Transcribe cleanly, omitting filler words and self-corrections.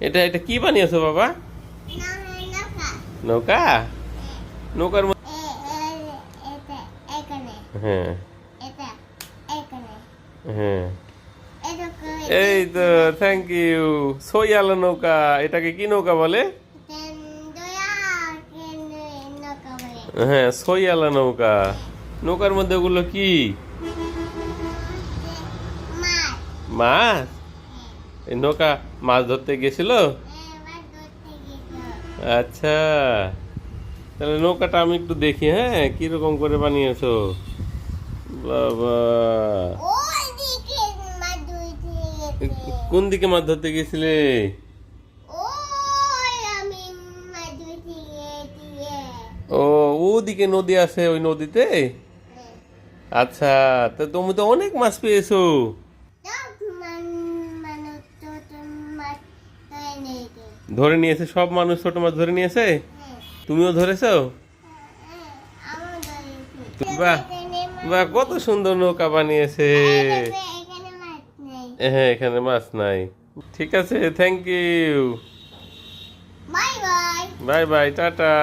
এটা এটা কি বানিয়েছো বাবা? নৌকা। নৌকার মধ্যে হ্যাঁ হ্যাঁ এই তো থ্যাংক ইউ। সই আলো নৌকা, এটাকে কি নৌকা বলে? হ্যাঁ সই আলো নৌকা। নৌকার মধ্যে ওগুলো কি? মাছ? এই নৌকা মাছ ধরতে গেছিল? আচ্ছা, তাহলে নৌকাটা আমি একটু দেখি, হ্যাঁ কিরকম করে বানিয়েছো। বাবা, কোন দিকে মাছ ধরতে গেছিলে? ও, ওদিকে নদী আছে, ওই নদীতে। আচ্ছা, তা তুমি তো অনেক মাছ পেয়েছো। ধরে নিয়েছে সব মানুষ, ছোট মাছ ধরে নিয়েছে। তুমিও ধরেছো? বাহ বাহ, কত সুন্দর নৌকা বানিয়েছে। হ্যাঁ এখানে মাছ নাই। ঠিক আছে, thank you. Bye bye, tata.